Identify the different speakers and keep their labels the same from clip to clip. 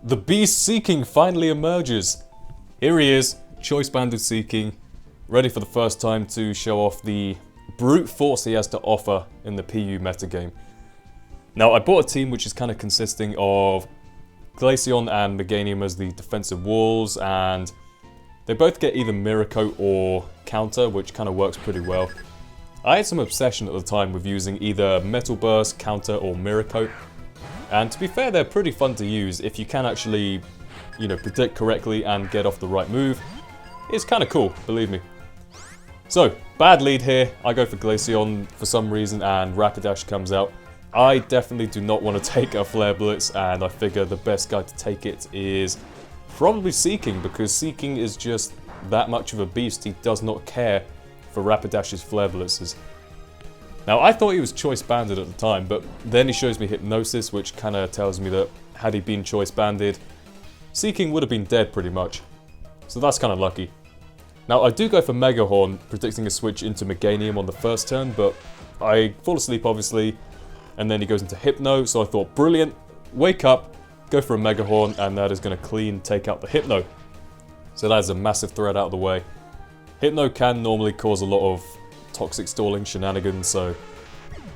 Speaker 1: The beast Seaking finally emerges. Here he is, choice banded Seaking, ready for the first time to show off the brute force he has to offer in the PU metagame. Now, I bought a team which is kind of consisting of Glaceon and Meganium as the defensive walls, and they both get either Mirror Coat or Counter, which kind of works pretty well. I had some obsession at the time with using either Metal Burst, Counter, or Mirror Coat, and to be fair, they're pretty fun to use if you can actually, predict correctly and get off the right move. It's kind of cool, believe me. So, bad lead here. I go for Glaceon for some reason, and Rapidash comes out. I definitely do not want to take a Flare Blitz, and I figure the best guy to take it is probably Seaking, because Seaking is just that much of a beast. He does not care for Rapidash's Flare Blitzes. Now, I thought he was choice banded at the time, but then he shows me Hypnosis, which kind of tells me that had he been choice banded, Seaking would have been dead pretty much. So that's kind of lucky. Now, I do go for Mega Horn, predicting a switch into Meganium on the first turn, but I fall asleep obviously, and then he goes into Hypno, so I thought, brilliant, wake up, go for a Mega Horn, and that is going to clean take out the Hypno. So that is a massive threat out of the way. Hypno can normally cause a lot of toxic stalling shenanigans, so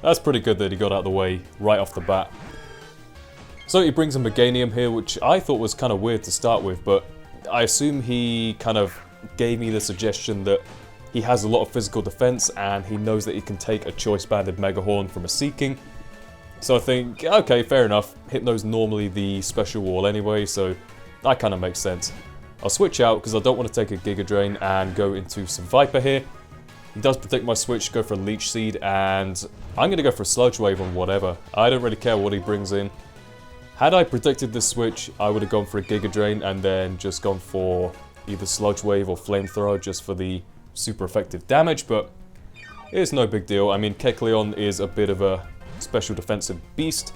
Speaker 1: that's pretty good that he got out of the way right off the bat. So he brings a Meganium here, which I thought was kind of weird to start with, but I assume he kind of gave me the suggestion that he has a lot of physical defense and he knows that he can take a choice banded Mega Horn from a Seaking. So I think, okay, fair enough. Hypno's normally the special wall anyway, so that kind of makes sense. I'll switch out because I don't want to take a Giga Drain and go into some Viper here. He does predict my switch, go for a Leech Seed, and I'm going to go for a Sludge Wave on whatever. I don't really care what he brings in. Had I predicted this switch, I would have gone for a Giga Drain and then just gone for either Sludge Wave or Flamethrower just for the super effective damage, but it's no big deal. I mean, Kecleon is a bit of a special defensive beast.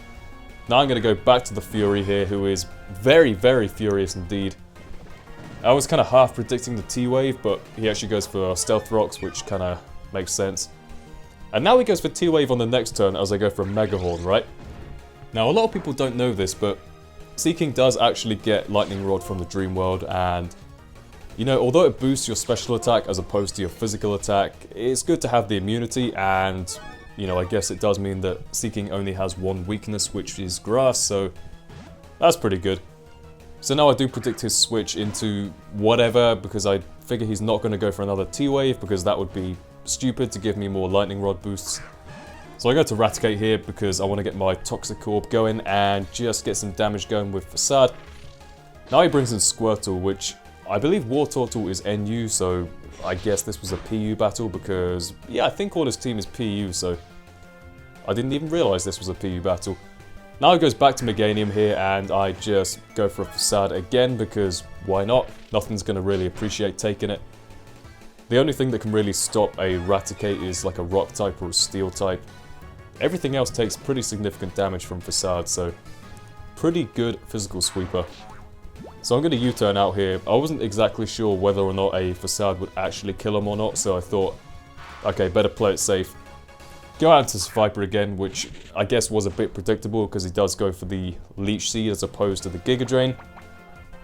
Speaker 1: Now I'm going to go back to the Fury here, who is very, very furious indeed. I was kind of half predicting the T-Wave, but he actually goes for Stealth Rocks, which kind of makes sense. And now he goes for T-Wave on the next turn as I go for a Mega Horn, right? Now, a lot of people don't know this, but Seaking does actually get Lightning Rod from the Dream World, and although it boosts your special attack as opposed to your physical attack, it's good to have the immunity, and I guess it does mean that Seaking only has one weakness, which is Grass, so that's pretty good. So now I do predict his switch into whatever, because I figure he's not going to go for another T-Wave, because that would be stupid to give me more Lightning Rod boosts. So I go to Raticate here because I want to get my Toxic Orb going and just get some damage going with Facade. Now he brings in Squirtle, which I believe War Turtle is NU, so I guess this was a PU battle because, yeah, I think all his team is PU, so I didn't even realise this was a PU battle. Now he goes back to Meganium here, and I just go for a Facade again because why not? Nothing's going to really appreciate taking it. The only thing that can really stop a Raticate is like a Rock type or a Steel type. Everything else takes pretty significant damage from Facade, so pretty good physical sweeper. So I'm going to U-turn out here. I wasn't exactly sure whether or not a Facade would actually kill him or not, so I thought, okay, better play it safe. Go out into Viper again, which I guess was a bit predictable because he does go for the Leech Seed as opposed to the Giga Drain.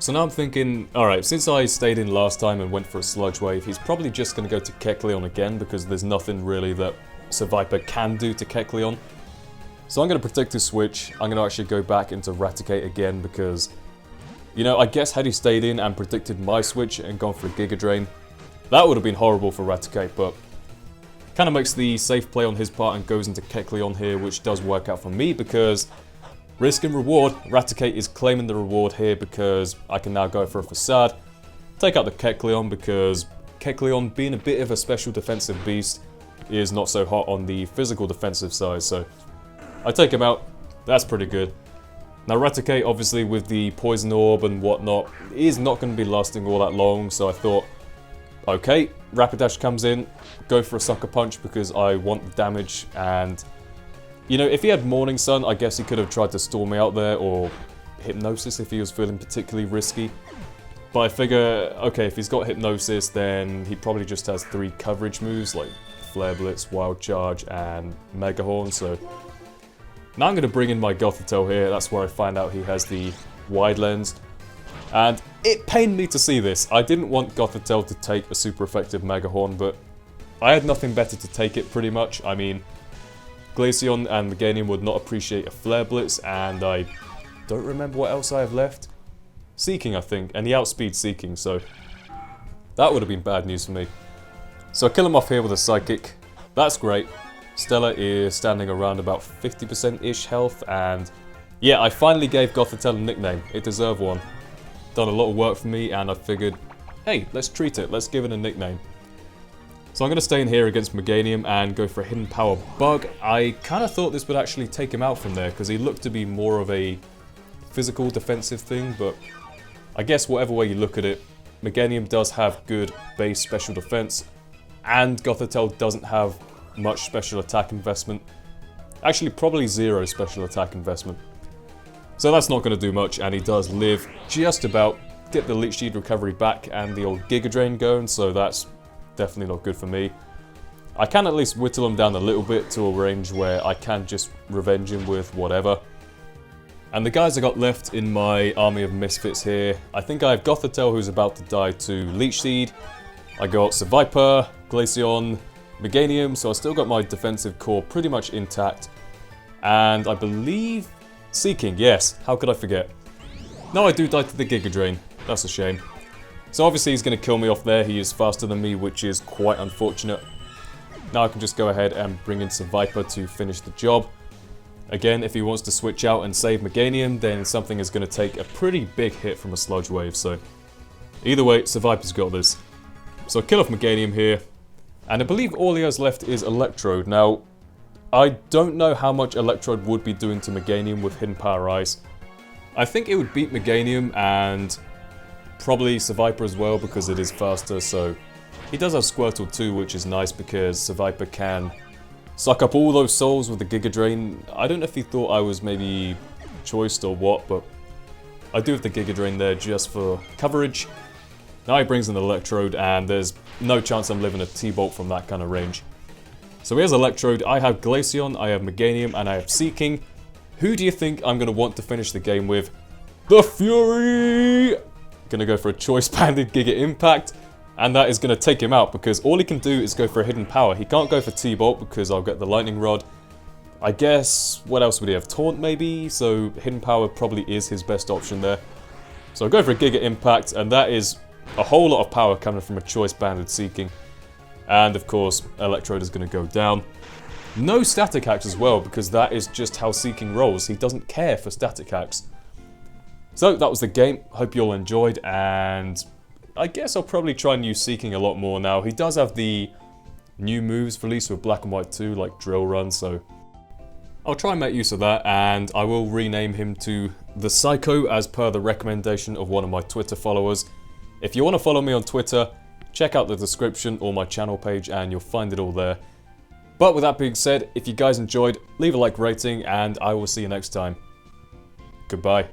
Speaker 1: So now I'm thinking, alright, since I stayed in last time and went for a Sludge Wave, he's probably just going to go to Kecleon again because there's nothing really that Viper can do to Kecleon. So I'm going to protect his switch. I'm going to actually go back into Raticate again because, I guess had he stayed in and predicted my switch and gone for a Giga Drain, that would have been horrible for Raticate, but kind of makes the safe play on his part and goes into Kecleon here, which does work out for me because risk and reward, Raticate is claiming the reward here because I can now go for a Facade, take out the Kecleon because Kecleon, being a bit of a special defensive beast, is not so hot on the physical defensive side, so I take him out. That's pretty good. Now Raticate, obviously with the Poison Orb and whatnot, is not going to be lasting all that long, so I thought, okay, Rapidash comes in, go for a Sucker Punch because I want the damage, and if he had Morning Sun, I guess he could have tried to stall me out there, or Hypnosis if he was feeling particularly risky. But I figure, okay, if he's got Hypnosis, then he probably just has 3 coverage moves, like Flare Blitz, Wild Charge, and Mega Horn, so now I'm going to bring in my Gothitelle here. That's where I find out he has the wide lens. And it pained me to see this. I didn't want Gothitelle to take a super effective Mega Horn, but I had nothing better to take it pretty much. I mean, Glaceon and Meganium would not appreciate a Flare Blitz, and I don't remember what else I have left. Seaking, I think, and he outspeeds Seaking, so that would have been bad news for me. So I kill him off here with a Psychic. That's great. Stella is standing around about 50%-ish health, and yeah, I finally gave Gothitelle a nickname. It deserved one. Done a lot of work for me, and I figured, hey, let's treat it. Let's give it a nickname. So I'm going to stay in here against Meganium and go for a Hidden Power Bug. I kind of thought this would actually take him out from there, because he looked to be more of a physical defensive thing, but I guess whatever way you look at it, Meganium does have good base special defense, and Gothitelle doesn't have much special attack investment. Actually, probably zero special attack investment. So that's not going to do much, and he does live just about. Get the Leech Seed recovery back and the old Giga Drain going, so that's definitely not good for me. I can at least whittle him down a little bit to a range where I can just revenge him with whatever. And the guys I got left in my army of misfits here, I think I have Gothitelle, who's about to die to Leech Seed. I got Seviper, Glaceon, Meganium, so I still got my defensive core pretty much intact. And I believe Seaking, yes, how could I forget? No, I do die to the Giga Drain. That's a shame. So obviously he's going to kill me off there. He is faster than me, which is quite unfortunate. Now I can just go ahead and bring in Seviper to finish the job. Again, if he wants to switch out and save Meganium, then something is going to take a pretty big hit from a Sludge Wave, so either way, Seviper's got this. So kill off Meganium here, and I believe all he has left is Electrode. Now, I don't know how much Electrode would be doing to Meganium with Hidden Power Ice. I think it would beat Meganium and probably Seviper as well because it is faster, so he does have Squirtle too, which is nice because Seviper can suck up all those souls with the Giga Drain. I don't know if he thought I was maybe choiced or what, but I do have the Giga Drain there just for coverage. Now he brings in the Electrode, and there's no chance I'm living a T-Bolt from that kind of range. So here's Electrode, I have Glaceon, I have Meganium, and I have Seaking. Who do you think I'm going to want to finish the game with? The Fury! Gonna go for a Choice Banded Giga Impact, and that is going to take him out because all he can do is go for a Hidden Power. He can't go for T-Bolt because I'll get the Lightning Rod. I guess, what else would he have? Taunt maybe? So Hidden Power probably is his best option there. So I'll go for a Giga Impact, and that is a whole lot of power coming from a Choice Banded Seaking. And of course, Electrode is going to go down. No Static Hacks as well, because that is just how Seaking rolls. He doesn't care for Static Hacks. So that was the game. Hope you all enjoyed, and I guess I'll probably try and use Seaking a lot more now. He does have the new moves released with Black and White 2, like Drill Run, so I'll try and make use of that, and I will rename him to The Psycho as per the recommendation of one of my Twitter followers. If you want to follow me on Twitter, check out the description or my channel page and you'll find it all there. But with that being said, if you guys enjoyed, leave a like rating and I will see you next time. Goodbye.